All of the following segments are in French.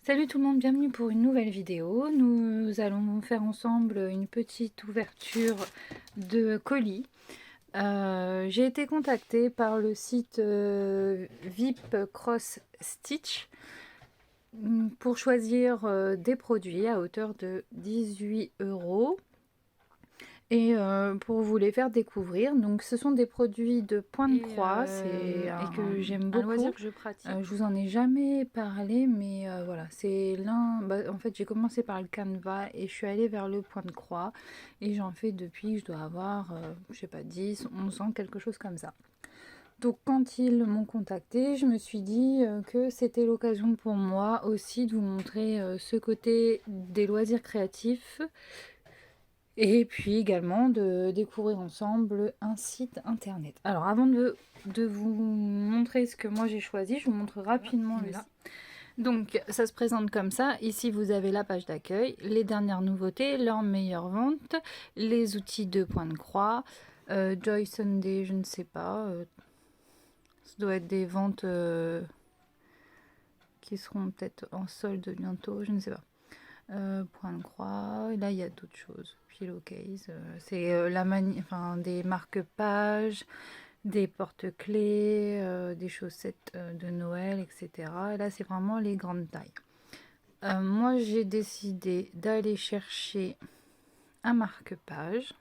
Salut tout le monde, bienvenue pour une nouvelle vidéo. Nous allons faire ensemble une petite ouverture de colis. J'ai été contactée par le site VIP Cross Stitch pour choisir des produits à hauteur de 18 euros. Et pour vous les faire découvrir, donc ce sont des produits de point de croix, et que j'aime beaucoup. Un loisir que je pratique. Je vous en ai jamais parlé, mais voilà, c'est l'un. En fait, j'ai commencé par le canevas et je suis allée vers le point de croix, et j'en fais depuis que je dois avoir, je sais pas, 10, 11 ans, quelque chose comme ça. Donc quand ils m'ont contacté, je me suis dit que c'était l'occasion pour moi aussi de vous montrer ce côté des loisirs créatifs. Et puis également de découvrir ensemble un site internet. Alors avant de vous montrer ce que moi j'ai choisi, je vous montre rapidement le site. Donc ça se présente comme ça. Ici vous avez la page d'accueil, les dernières nouveautés, leurs meilleures ventes, les outils de point de croix, Joy Sunday, je ne sais pas. Ça doit être des ventes qui seront peut-être en solde bientôt, je ne sais pas. Point de croix, et là il y a d'autres choses. Pillowcase, c'est des marque-pages, des porte-clés, des chaussettes de Noël, etc. Et là c'est vraiment les grandes tailles. Moi j'ai décidé d'aller chercher un marque-page.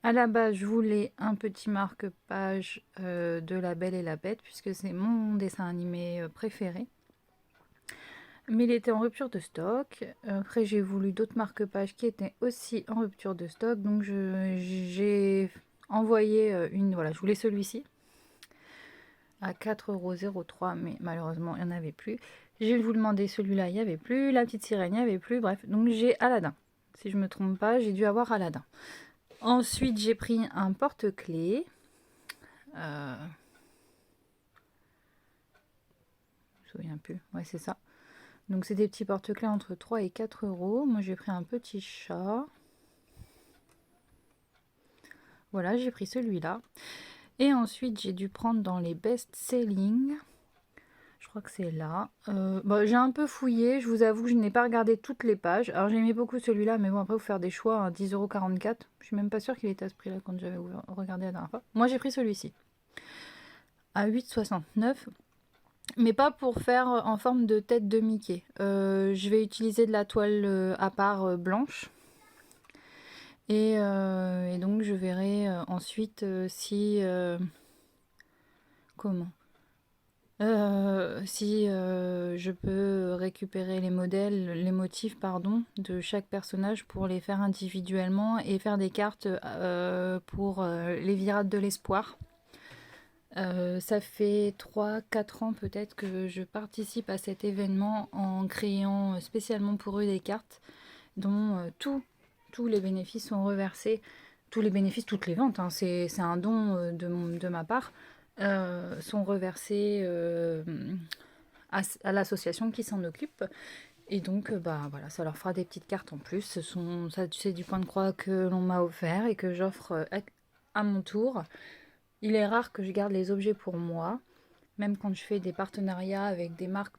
À la base, je voulais un petit marque-page de La Belle et la Bête, puisque c'est mon dessin animé préféré. Mais il était en rupture de stock. Après, j'ai voulu d'autres marque-pages qui étaient aussi en rupture de stock. Donc, j'ai envoyé une. Voilà, je voulais celui-ci à 4,03 €, mais malheureusement, il n'y en avait plus. J'ai voulu demander celui-là, il n'y avait plus. La petite sirène, il n'y avait plus. Bref, donc j'ai Aladdin. Si je ne me trompe pas, j'ai dû avoir Aladdin. Ensuite, j'ai pris un porte-clés. Je ne me souviens plus. Ouais, c'est ça. Donc c'est des petits porte-clés entre 3 et 4 euros. Moi j'ai pris un petit chat. Voilà, j'ai pris celui-là. Et ensuite j'ai dû prendre dans les best-selling. Je crois que c'est là. J'ai un peu fouillé, je vous avoue que je n'ai pas regardé toutes les pages. Alors j'aimais beaucoup celui-là, mais bon après vous faire des choix à 10,44 €. Je suis même pas sûre qu'il était à ce prix-là quand j'avais regardé la dernière fois. Moi j'ai pris celui-ci. À 8,69 €. Mais pas pour faire en forme de tête de Mickey. Je vais utiliser de la toile à part blanche. Et donc je verrai ensuite si... comment si je peux récupérer les modèles, les motifs, pardon, de chaque personnage pour les faire individuellement et faire des cartes pour les virades de l'espoir. Ça fait 3-4 ans peut-être que je participe à cet événement en créant spécialement pour eux des cartes dont tous les bénéfices sont reversés. Tous les bénéfices, toutes les ventes, hein, c'est un don de ma part, sont reversés à l'association qui s'en occupe. Et donc, voilà, ça leur fera des petites cartes en plus. C'est du point de croix que l'on m'a offert et que j'offre à mon tour. Il est rare que je garde les objets pour moi, même quand je fais des partenariats avec des marques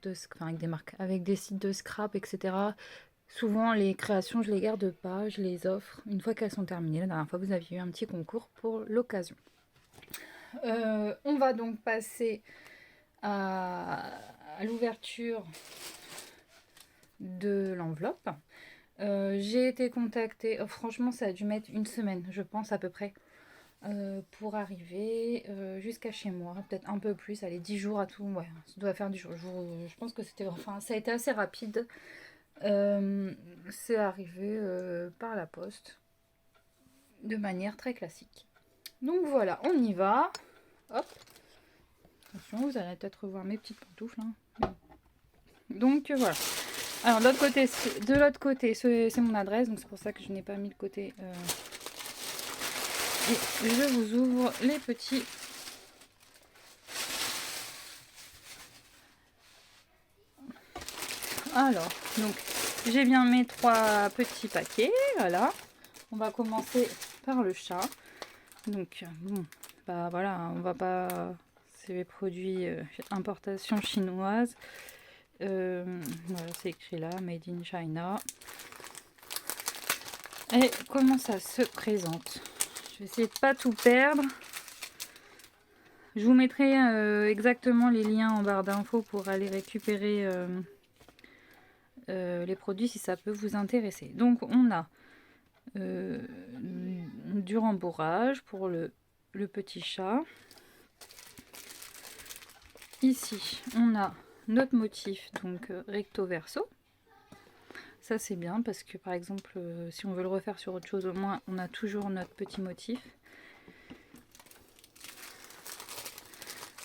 avec des sites de scrap, etc. Souvent, les créations, je les garde pas, je les offre une fois qu'elles sont terminées. La dernière fois, vous aviez eu un petit concours pour l'occasion. On va donc passer à l'ouverture de l'enveloppe. J'ai été contactée, franchement ça a dû mettre une semaine, je pense à peu près, pour arriver jusqu'à chez moi, peut-être un peu plus, allez 10 jours à tout, ouais, ça doit faire 10 jours, je pense que ça a été assez rapide. C'est arrivé par la poste, de manière très classique. Donc voilà, on y va. Hop. Attention, vous allez peut-être revoir mes petites pantoufles. Hein. Donc voilà. Alors de l'autre côté, c'est mon adresse, donc c'est pour ça que je n'ai pas mis le côté. Et je vous ouvre les petits. Alors, donc j'ai bien mes 3 petits paquets, voilà. On va commencer par le chat. Donc bon, voilà, on va pas. C'est les produits importation chinoise. Voilà, c'est écrit là, Made in China. Et comment ça se présente? Je vais essayer de pas tout perdre. Je vous mettrai exactement les liens en barre d'infos pour aller récupérer les produits si ça peut vous intéresser. Donc on a du rembourrage pour le petit chat. Ici on a notre motif, donc recto verso. Ça c'est bien parce que par exemple si on veut le refaire sur autre chose, au moins on a toujours notre petit motif.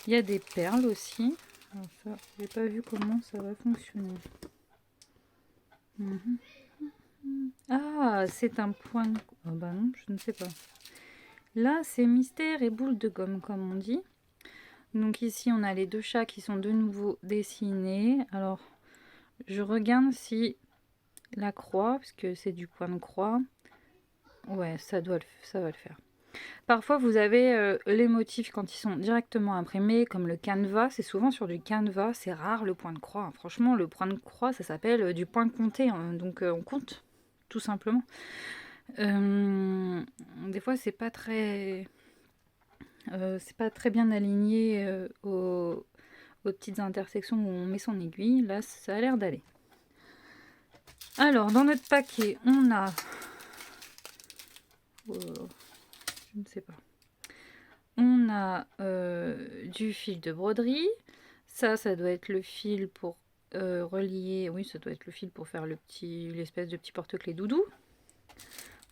Il y a des perles aussi. Alors ça, j'ai pas vu comment ça va fonctionner. Ah, c'est un point de... Oh bah non, je ne sais pas. Là, c'est mystère et boule de gomme, comme on dit. Donc ici, on a les deux chats qui sont de nouveau dessinés. Alors, je regarde si la croix, parce que c'est du point de croix. Ouais, ça va le faire. Parfois, vous avez les motifs quand ils sont directement imprimés, comme le canevas. C'est souvent sur du canevas. C'est rare le point de croix. Franchement, le point de croix, ça s'appelle du point compté. Donc, on compte, tout simplement. Des fois, c'est pas très bien aligné aux petites intersections où on met son aiguille. Là, ça a l'air d'aller. Alors, dans notre paquet, on a... je ne sais pas. On a du fil de broderie. Ça doit être le fil pour relier... Oui, ça doit être le fil pour faire l'espèce de petit porte-clés doudou.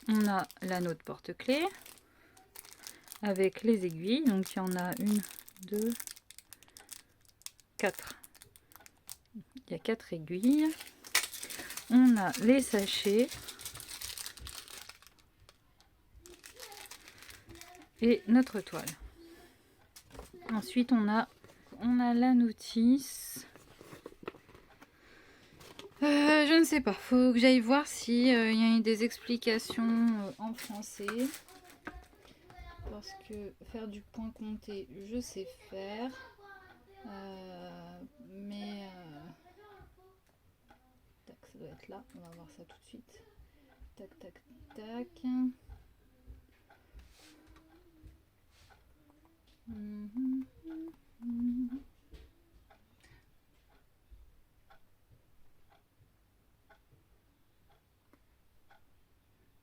On a l'anneau de porte-clés avec les aiguilles. Donc, il y en a 1, 2, 4. Il y a 4 aiguilles. On a les sachets. Et notre toile. Ensuite, on a la notice. Je ne sais pas. Faut que j'aille voir si y a des explications en français. Parce que faire du point compté, je sais faire. Mais... tac, ça doit être là. On va voir ça tout de suite. Tac, tac, tac.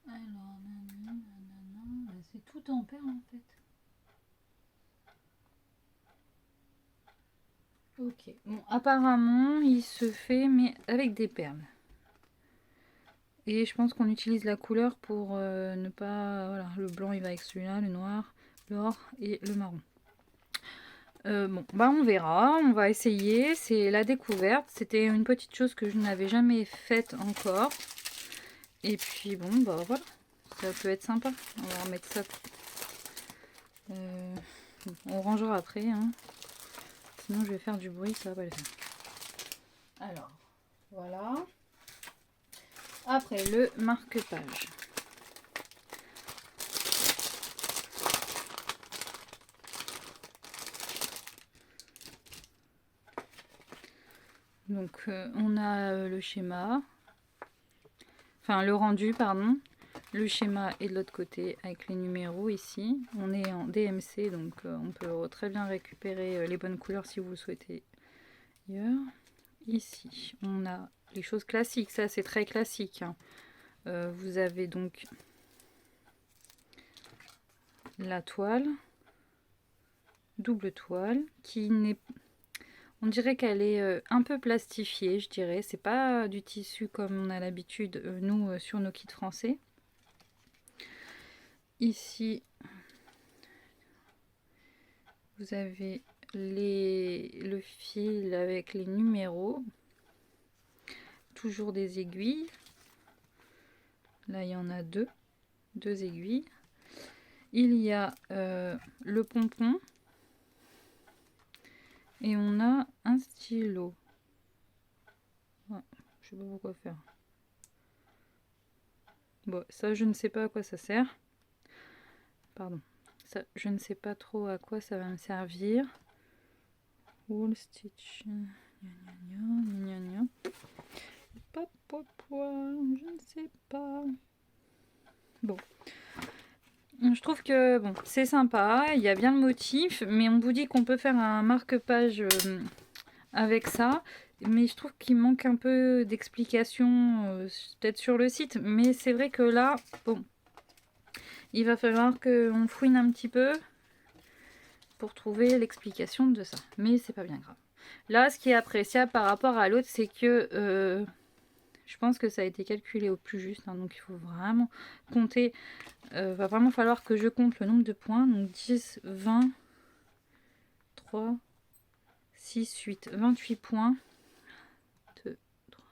Alors, c'est tout en paire en fait. Ok, bon, apparemment il se fait mais avec des perles. Et je pense qu'on utilise la couleur pour ne pas... Voilà, le blanc il va avec celui-là, le noir, l'or et le marron. Bon, bah on verra, on va essayer, c'est la découverte. C'était une petite chose que je n'avais jamais faite encore. Et puis bon, bah voilà, ça peut être sympa. On va remettre ça. On rangera après, hein. Sinon je vais faire du bruit, ça va pas le faire. Alors, voilà. Après, le marque-page. Donc, on a le schéma. Enfin, le rendu, pardon. Le schéma est de l'autre côté avec les numéros ici. On est en DMC, donc on peut très bien récupérer les bonnes couleurs si vous le souhaitez ailleurs. Ici, on a les choses classiques. Ça, c'est très classique, hein. Vous avez donc la toile, double toile, qui n'est... On dirait qu'elle est un peu plastifiée, je dirais. C'est pas du tissu comme on a l'habitude, nous, sur nos kits français. Ici, vous avez le fil avec les numéros. Toujours des aiguilles. Là, il y en a deux aiguilles. Il y a le pompon. Et on a un stylo. Ouais, je sais pas pourquoi faire. Bon, ça, je ne sais pas à quoi ça sert. Pardon. Ça, je ne sais pas trop à quoi ça va me servir. Wool stitch. pas. Bon. Je trouve que bon, c'est sympa, il y a bien le motif, mais on vous dit qu'on peut faire un marque-page avec ça. Mais je trouve qu'il manque un peu d'explication, peut-être sur le site. Mais c'est vrai que là, bon, il va falloir qu'on fouine un petit peu pour trouver l'explication de ça. Mais c'est pas bien grave. Là, ce qui est appréciable par rapport à l'autre, c'est que je pense que ça a été calculé au plus juste. Hein, donc il faut vraiment compter. Va vraiment falloir que je compte le nombre de points. Donc 10, 20, 3, 6, 8, 28 points. 2, 3,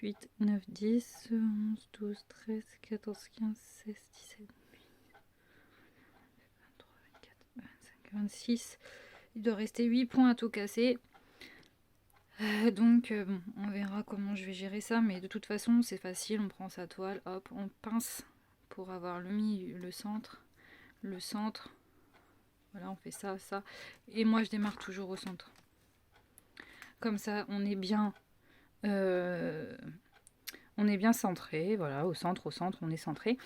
8, 9, 10, 11, 12, 13, 14, 15, 16, 17, 23, 24, 25, 26. Il doit rester 8 points à tout casser. Donc bon, on verra comment je vais gérer ça, mais de toute façon c'est facile, on prend sa toile, hop, on pince pour avoir le centre, voilà, on fait ça, ça, et moi je démarre toujours au centre. Comme ça on est bien centré, voilà, au centre, on est centré.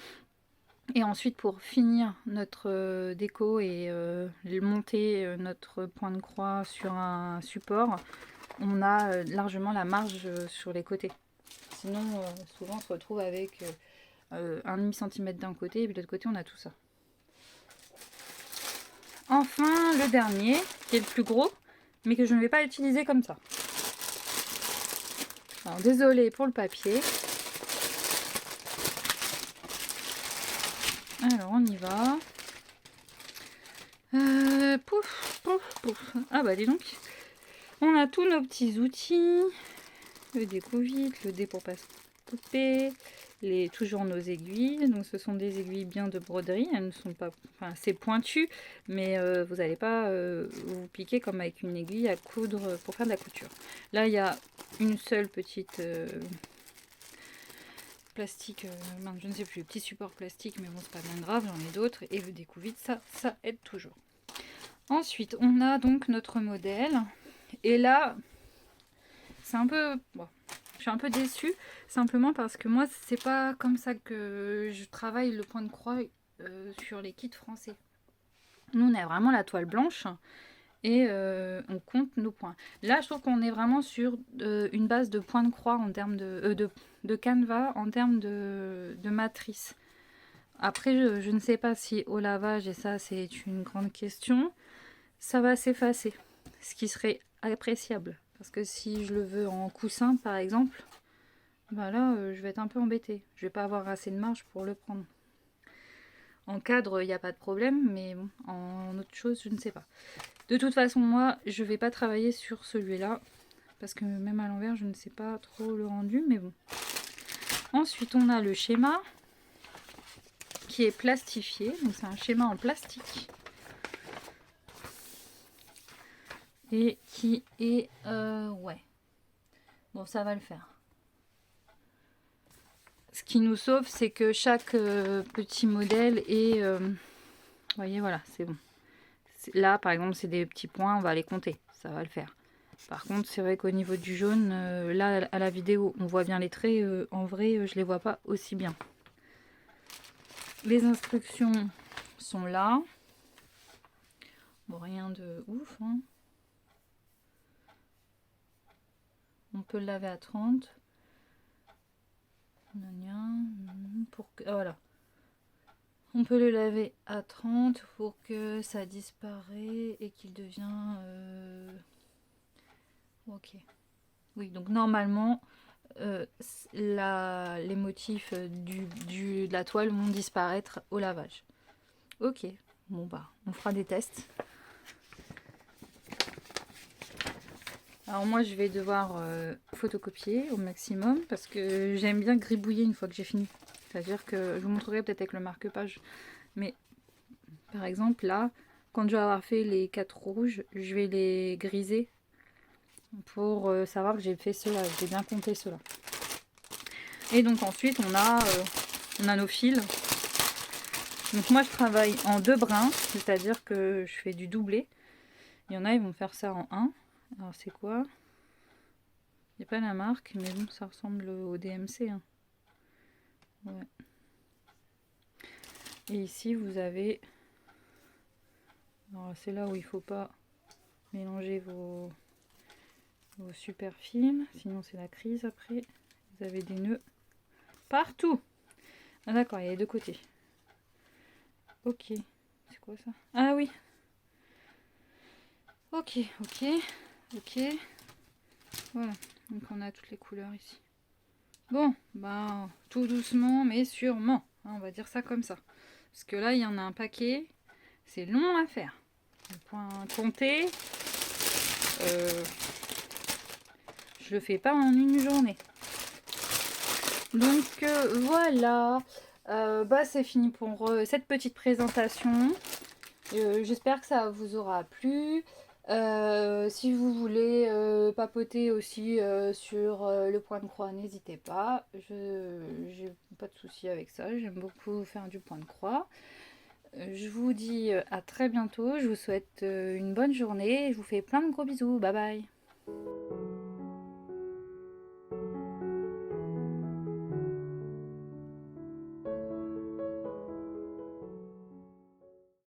Et ensuite pour finir notre déco et monter notre point de croix sur un support, on a largement la marge sur les côtés. Sinon, souvent, on se retrouve avec 1,5 cm d'un côté, et puis de l'autre côté, on a tout ça. Enfin, le dernier, qui est le plus gros, mais que je ne vais pas utiliser comme ça. Alors, désolée pour le papier. Alors, on y va. Pouf, pouf, pouf. Ah bah, dis donc. On a tous nos petits outils. Le déco-vite, le dé pour pas se couper, toujours nos aiguilles. Donc ce sont des aiguilles bien de broderie, elles ne sont pas, enfin c'est pointu, mais vous n'allez pas vous piquer comme avec une aiguille à coudre pour faire de la couture. Là il y a une seule petite plastique, je ne sais plus, petit support plastique, mais bon c'est pas bien grave, j'en ai d'autres, et le déco-vite, ça aide toujours. Ensuite on a donc notre modèle, et là c'est un peu... Bon, je suis un peu déçue, simplement parce que moi, c'est pas comme ça que je travaille le point de croix sur les kits français. Nous, on a vraiment la toile blanche et on compte nos points. Là, je trouve qu'on est vraiment sur une base de point de croix en termes de canevas, en termes de matrice. Après, je ne sais pas si au lavage, et ça, c'est une grande question, ça va s'effacer, ce qui serait appréciable. Parce que si je le veux en coussin, par exemple, bah là, je vais être un peu embêtée. Je vais pas avoir assez de marge pour le prendre. En cadre, il n'y a pas de problème, mais bon, en autre chose, je ne sais pas. De toute façon, moi, je vais pas travailler sur celui-là, parce que même à l'envers, je ne sais pas trop le rendu, mais bon. Ensuite, on a le schéma, qui est plastifié. Donc, c'est un schéma en plastique. Et qui est... ouais. Bon, ça va le faire. Ce qui nous sauve, c'est que chaque petit modèle est... vous voyez, voilà, c'est bon. Là, par exemple, c'est des petits points, on va les compter. Ça va le faire. Par contre, c'est vrai qu'au niveau du jaune, là, à la vidéo, on voit bien les traits. En vrai, je les vois pas aussi bien. Les instructions sont là. Bon, rien de ouf, hein. On peut le laver à 30. Pour que, voilà. On peut le laver à 30 pour que ça disparaît et qu'il devient... Ok. Oui, donc normalement, les motifs de la toile vont disparaître au lavage. Ok. Bon bah, on fera des tests. Alors moi, je vais devoir photocopier au maximum parce que j'aime bien gribouiller une fois que j'ai fini. C'est-à-dire que je vous montrerai peut-être avec le marque-page. Mais par exemple, là, quand je vais avoir fait les 4 rouges, je vais les griser pour savoir que j'ai fait cela. J'ai bien compté cela. Et donc ensuite, on a nos fils. Donc moi, je travaille en 2 brins, c'est-à-dire que je fais du doublé. Il y en a, ils vont faire ça en 1. Alors c'est quoi? C'est pas la marque, mais bon, ça ressemble au DMC. Hein. Ouais. Et ici, vous avez... Alors, c'est là où il faut pas mélanger vos super fils, sinon c'est la crise après. Vous avez des nœuds partout. Ah d'accord, il y a les deux côtés. Ok, c'est quoi ça? Ah oui. Ok, ok, ok. Voilà, donc on a toutes les couleurs ici. Bon, bah tout doucement mais sûrement, hein, on va dire ça comme ça. Parce que là, il y en a un paquet, c'est long à faire. Le point compté, je le fais pas en une journée. Donc voilà, bah c'est fini pour cette petite présentation. J'espère que ça vous aura plu. Si vous voulez papoter aussi sur le point de croix, n'hésitez pas. J'ai pas de souci avec ça. J'aime beaucoup faire du point de croix. Je vous dis à très bientôt. Je vous souhaite une bonne journée. Je vous fais plein de gros bisous. Bye bye.